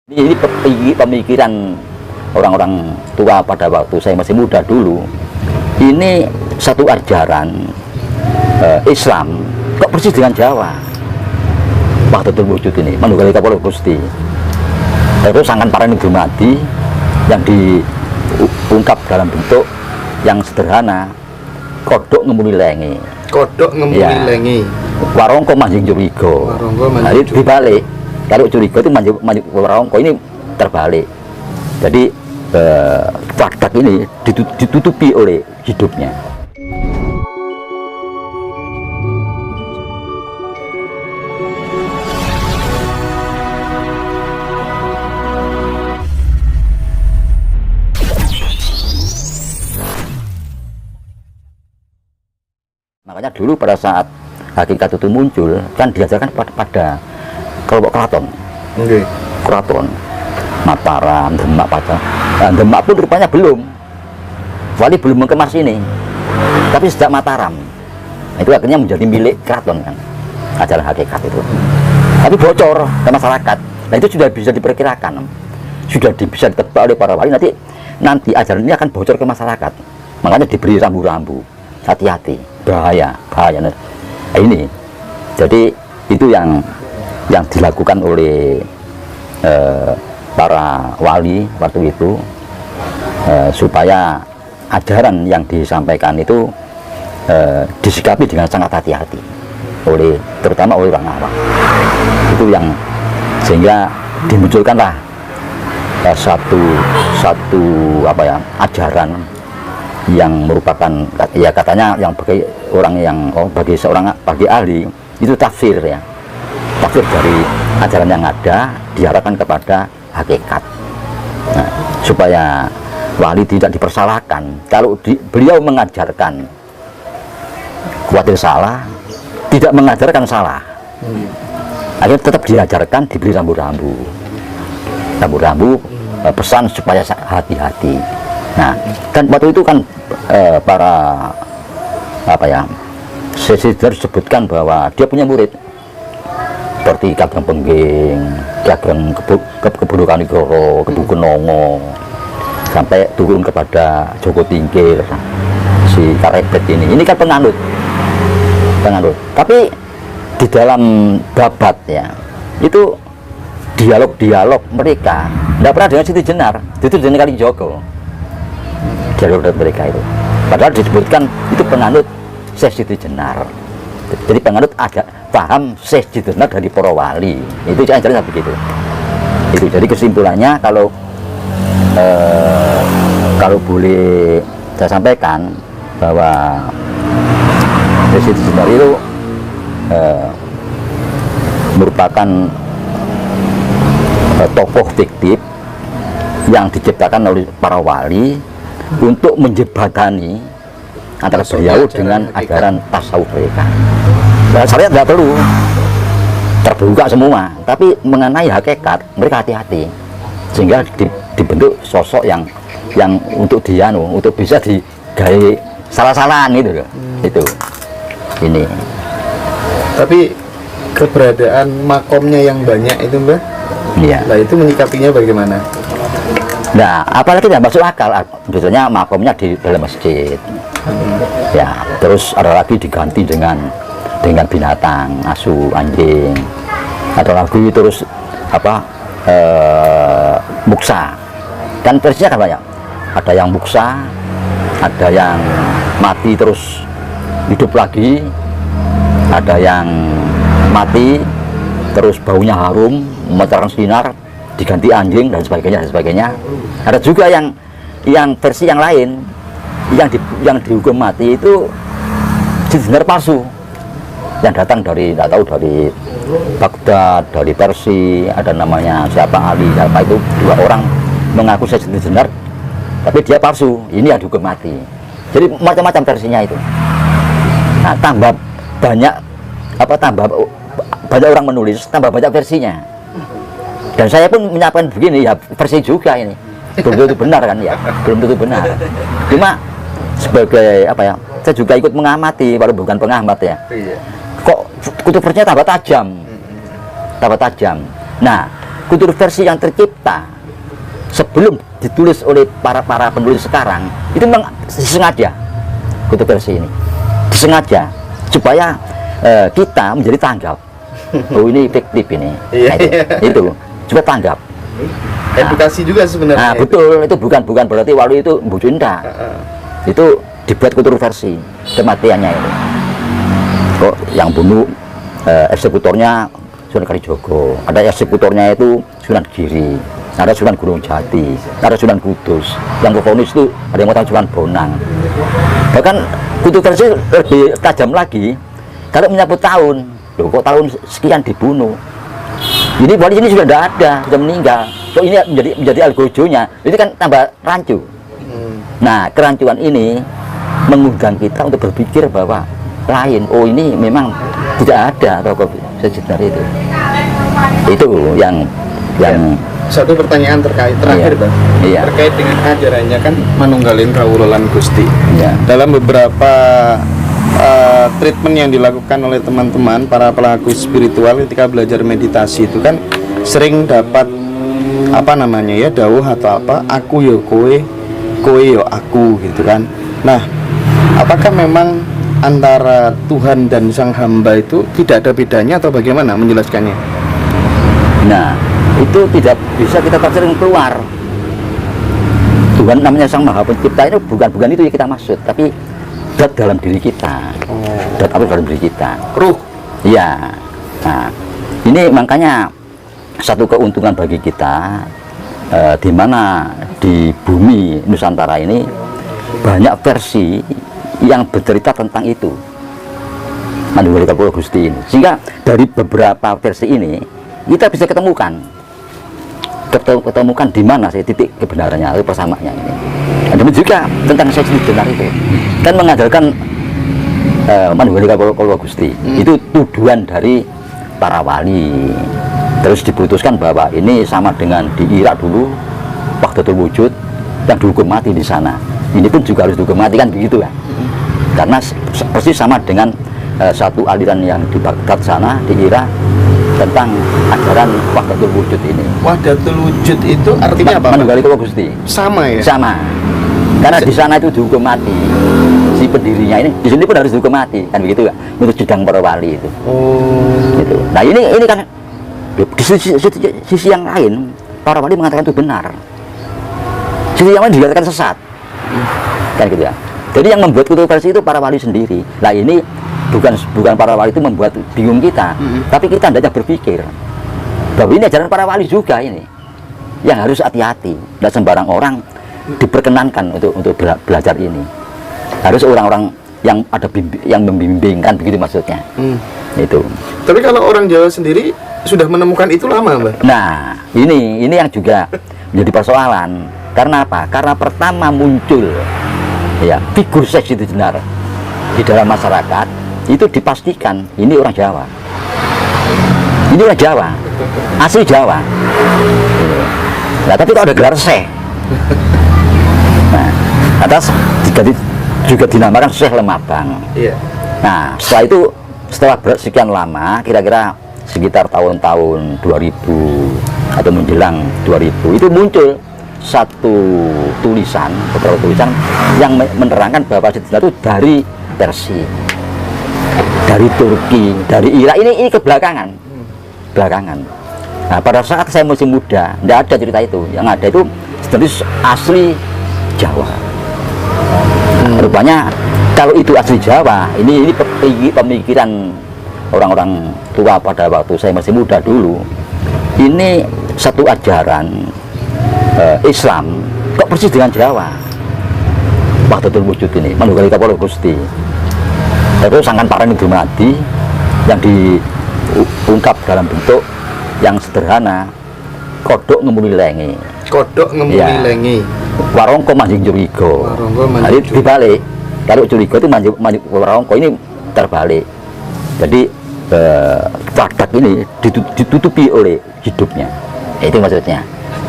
Ini pemikiran orang-orang tua pada waktu saya masih muda dulu. Ini satu ajaran Islam kok persis dengan Jawa. Wahdatul wujud ini manunggal kapal Gusti. Terus sangkan paring dumadi yang diungkap dalam bentuk yang sederhana. Kodok ngemuni lengi. Kodok ngemuni lengi. Warongko manjing curiga. Jadi dibalik. Kalau curiga itu manjing warongko, ini terbalik. Jadi wadak ini ditutupi oleh hidupnya. Makanya dulu pada saat hakikat itu muncul, kan diajarkan pada kelompok keraton. Keraton Mataram, Demak, Padang. Nah, Demak pun rupanya belum. Wali belum mengemas ini. Tapi sejak Mataram, itu akhirnya menjadi milik keraton kan. Ajaran hakikat itu. Tapi bocor ke masyarakat. Nah, itu sudah bisa diperkirakan. Sudah bisa ditebak oleh para wali, nanti ajaran ini akan bocor ke masyarakat. Makanya diberi rambu-rambu. Hati-hati, bahaya. Nah, ini. Jadi itu yang dilakukan oleh para wali waktu itu, supaya ajaran yang disampaikan itu disikapi dengan sangat hati-hati terutama oleh orang awam. Itu yang sehingga dimunculkanlah satu ajaran yang merupakan, ya katanya, yang bagi orang yang bagi ahli itu tafsir, ya, tafsir dari ajaran yang ada diarahkan kepada hakikat. Nah, supaya wali tidak dipersalahkan kalau beliau mengajarkan khawatir salah, tidak mengajarkan salah. Akhirnya tetap diajarkan, diberi rambu-rambu pesan supaya hati-hati. Nah, dan waktu itu kan para seseder sebutkan bahwa dia punya murid seperti Kageng Pengging, Kageng Keburukan Igoro, Kebu Kenongo, sampai turun kepada Joko Tingkir, si Karebet ini. Ini kan penganut. Tapi di dalam babat, ya, itu dialog mereka tidak pernah dengan Siti Jenar, itu dengan Kalijogo. Dialog mereka itu. Padahal disebutkan itu penganut Syekh Siti Jenar. Jadi penganut agak paham Syekh Siti Jenar dari para wali. Itu ajaran begitu. Itu jadi kesimpulannya, kalau boleh saya sampaikan bahwa Syekh Siti Jenar itu merupakan tokoh fiktif yang diciptakan oleh para wali untuk menjembatani antara beliau dengan ajaran tasawuf mereka. Nah, syariat tidak perlu terbuka semua, tapi mengenai hakikat mereka hati-hati, sehingga dibentuk sosok yang untuk untuk bisa digai salah-salahan gitu loh. Itu ini. Tapi keberadaan makomnya yang banyak itu, Mbah, iya. Nah, itu menyikapinya bagaimana? Nah, apalagi tidak masuk akal, biasanya makomnya di dalam masjid. Ya, terus ada lagi diganti dengan binatang, asu, anjing, atau lagi terus muksa. Dan versinya kan banyak. Ada yang muksa, ada yang mati terus hidup lagi, ada yang mati terus baunya harum, memancarkan sinar, diganti anjing dan sebagainya. Ada juga yang versi yang lain, yang dihukum mati itu Jenar palsu, yang datang dari Baghdad, dari Persia, ada namanya siapa, Ali siapa, itu 2 orang mengaku Jenar, tapi dia palsu, ini yang dihukum mati. Jadi macam-macam versinya itu. Nah, tambah banyak orang menulis, tambah banyak versinya. Dan saya pun menyampaikan begini, ya versi juga ini. Belum tentu benar kan, ya. Belum tentu benar. Cuma sebagai saya juga ikut mengamati, walaupun bukan pengamat, ya. Kok kutub versinya tambah tajam. Nah, kultur versi yang tercipta sebelum ditulis oleh para penulis sekarang itu memang disengaja. Kultur versi ini disengaja supaya kita menjadi tanggap. Oh, ini fiktif ini. Nah, itu coba tanggap. Edukasi juga sebenarnya. Nah, betul, itu bukan berarti wali itu bucinta. Itu dibuat kultur versi kematiannya ini. Kok yang bunuh eksekutornya Sunan Kalijogo, ada eksekutornya itu Sunan Giri, ada Sunan Gunung Jati, ada Sunan Kudus, yang vonis itu ada yang mengatakan Sunan Bonang. Bahkan kultur versi lebih tajam lagi kalau menyebut tahun. Loh, kok tahun sekian dibunuh? Ini wali ini sudah tidak ada, sudah meninggal. Kok ini menjadi algojonya? Ini kan tambah rancu. Nah, kerancuan ini mengundang kita untuk berpikir bahwa lain. Oh, ini memang tidak ada tokoh sejarah itu. Itu yang satu pertanyaan terakhir, Bang. Iya. Terkait dengan ajarannya kan manunggalin kawula lan Gusti. Iya. Dalam beberapa treatment yang dilakukan oleh teman-teman para pelaku spiritual ketika belajar meditasi itu kan sering dapat dawuh atau aku yo kowe yo aku gitu kan. Nah, apakah memang antara Tuhan dan sang hamba itu tidak ada bedanya atau bagaimana menjelaskannya? Nah, itu tidak bisa kita tafsirin keluar. Tuhan namanya Sang Maha Pencipta itu bukan itu yang kita maksud, tapi dat dalam diri kita. Dat apa dalam diri kita? Ruh. Iya. Nah, ini makanya satu keuntungan bagi kita di mana di bumi Nusantara ini banyak versi yang bercerita tentang itu. Manunggal Kawula Gusti ini. Sehingga dari beberapa versi ini kita bisa ketemukan di mana sih titik kebenarannya atau persamaannya ini. Dan juga tentang seksi benar itu kan mengajarkan Manunggal Kawula Gusti itu tuduhan dari para wali, terus diputuskan bahwa ini sama dengan di Irak dulu Wahdatul Wujud yang dihukum mati di sana, ini pun juga harus dihukum mati kan begitu kan, karena persis sama dengan satu aliran yang di Baghdad sana di Irak tentang ajaran Wahdatul Wujud ini. Wahdatul Wujud itu artinya apa? Manunggal Kawula Gusti. Sama ya? Sama. Karena di sana itu dihukum mati. Si pendirinya ini di sini pun harus dihukum mati, kan begitu kan? Menurut sidang para wali itu. Oh. Gitu. Nah, ini kan di sisi yang lain para wali mengatakan itu benar. Sisi yang lain dikatakan sesat. Kan gitu ya. Jadi yang membuat kultur versi itu para wali sendiri. Nah, ini bukan para wali itu membuat bingung kita, tapi kita hendaknya berpikir bahwa ini ajaran para wali juga ini yang harus hati-hati. Tidak sembarang orang diperkenankan untuk belajar ini. Harus orang-orang yang ada yang membimbingkan, begitu maksudnya. Itu. Tapi kalau orang Jawa sendiri sudah menemukan itu lama, Mbak? Nah, ini yang juga menjadi persoalan. Karena apa? Karena pertama muncul ya figur seks itu benar di dalam masyarakat itu dipastikan ini orang Jawa. Ini orang Jawa, asli Jawa. Nah, tapi kalau ada gelar Syekh, nah, atas juga dinamakan Syekh Lemabang. Iya. Nah, setelah sekian lama, kira-kira sekitar tahun-tahun 2000 atau menjelang 2000 itu muncul beberapa tulisan yang menerangkan bahwa Sidna itu dari Persia, dari Turki, dari Irak. Ini kebelakangan. Nah, pada saat saya masih muda, tidak ada cerita itu. Yang ada itu sebenarnya asli Jawa. Rupanya kalau itu asli Jawa, ini pemikiran orang-orang tua pada waktu saya masih muda dulu. Ini satu ajaran Islam kok persis dengan Jawa. Wahdatul Wujud ini, Manunggal Kawula Gusti. Terus Sangkan Paring Dumadi yang diungkap dalam bentuk yang sederhana, kodok ngemuni lengi. Kodok ngemuni lengi. Warongko manjing curiga. Jadi dibalik. Kalau curiga itu manjing warongko, ini terbalik. Jadi wadak ini ditutupi oleh hidupnya. Itu maksudnya.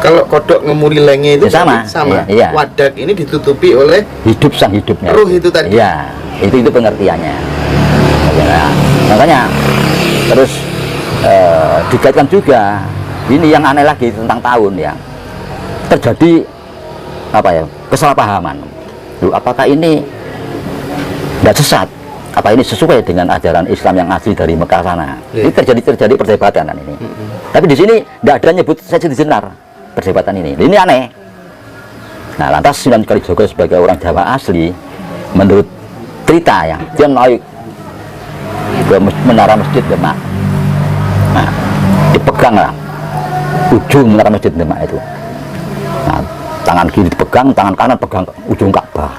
Kalau kodok ngemuni lengi itu sama. Iya. Wadak ini ditutupi oleh sang hidupnya. Ruh itu tadi. Iya, itu pengertiannya. Makanya terus dikaitkan juga ini yang aneh lagi tentang tahun ya, terjadi apa ya, kesalahpahaman. Loh, apakah ini tidak sesat? Apa ini sesuai dengan ajaran Islam yang asli dari Mekah sana? Ini terjadi perdebatan kan ini. Tapi di sini tidak ada nyebut Sayyidi Jenar perdebatan ini. Ini aneh. Nah, lantas Sunan Kalijogo sebagai orang Jawa asli, menurut cerita ya, dia naik ke menara Masjid Demak. Nah, dipegang lah ujung menara Masjid Demak itu. Nah, tangan kiri dipegang, tangan kanan pegang ujung Ka'bah,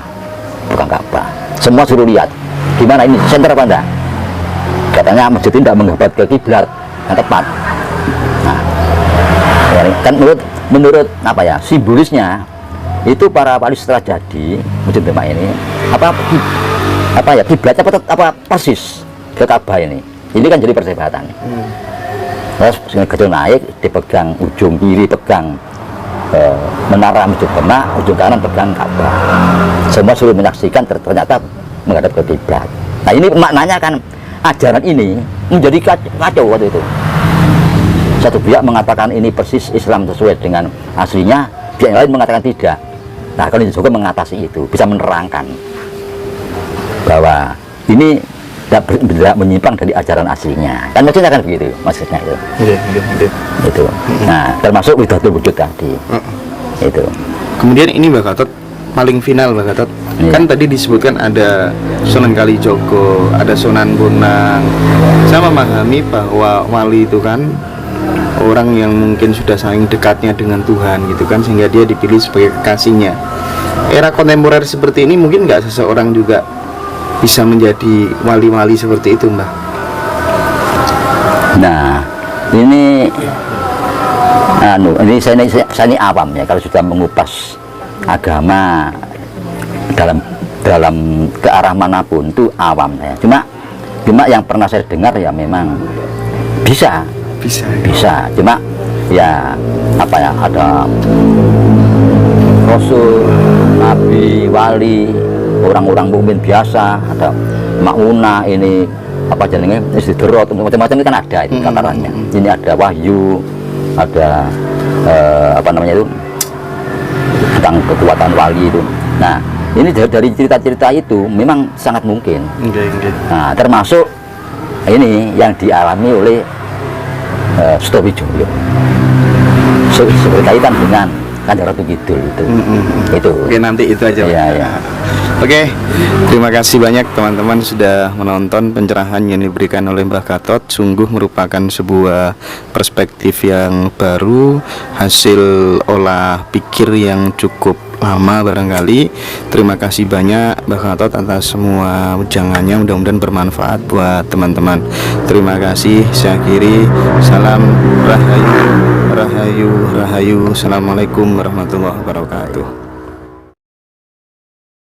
pegang Ka'bah. Semua suruh lihat gimana ini center apa enggak. Katanya masjid ini tidak menghadap ke kiblat yang tepat. Nah, ya, kan menurut apa ya, simbolisnya itu para wali setelah jadi Masjid Demak ini apa ya, kiblatnya apa persis ke Ka'bah ini. Ini kan jadi perdebatan. Terus Gajah naik dipegang ujung kiri pegang menara Masjid Demak, ujung kanan pegang Ka'bah. Semua suruh menyaksikan, ternyata menghadap ke kiblat. Nah, ini maknanya kan ajaran ini menjadi kacau waktu itu. Satu pihak mengatakan ini persis Islam sesuai dengan aslinya, pihak yang lain mengatakan tidak. Nah, kalau juga mengatasi itu, bisa menerangkan bahwa ini tidak menyimpang dari ajaran aslinya. Kan maksudnya kan begitu, maksudnya itu. Itu. Nah, termasuk Wihdatul Wujud tadi. Itu. Kemudian ini Mbak Gatot, paling final Mbak Gatot. Kan tadi disebutkan ada Sunan Kalijogo, ada Sunan Bonang. Saya memahami bahwa wali itu kan orang yang mungkin sudah saling dekatnya dengan Tuhan gitu kan, sehingga dia dipilih sebagai kekasihnya. Era kontemporer seperti ini mungkin nggak seseorang juga bisa menjadi wali-wali seperti itu, Mbak. Nah, ini saya ini awam ya, kalau sudah mengupas agama dalam ke arah manapun itu awam saya. Cuma yang pernah saya dengar ya memang bisa. Cuma ya apa ya, ada Rasul, Nabi, wali, orang-orang mukmin biasa, ada Mauna ini apa jenenge Istidrot, macam-macam itu kan ada itu tatarannya. Ini ada wahyu, ada apa namanya itu tentang kekuatan wali itu. Nah, ini dari cerita-cerita itu memang sangat mungkin. Nah, termasuk ini yang dialami oleh Sutowijoyo. Berkaitan dengan Kanjeng Ratu Kidul itu. Itu. Oke, nanti itu aja. Ya. Oke, terima kasih banyak teman-teman sudah menonton pencerahan yang diberikan oleh Mbah Gatot. Sungguh merupakan sebuah perspektif yang baru, hasil olah pikir yang cukup lama barangkali. Terima kasih banyak Mbah Gatot atas semua ujangannya, mudah-mudahan bermanfaat buat teman-teman. Terima kasih, saya akhiri. Salam rahayu. Assalamualaikum warahmatullahi wabarakatuh.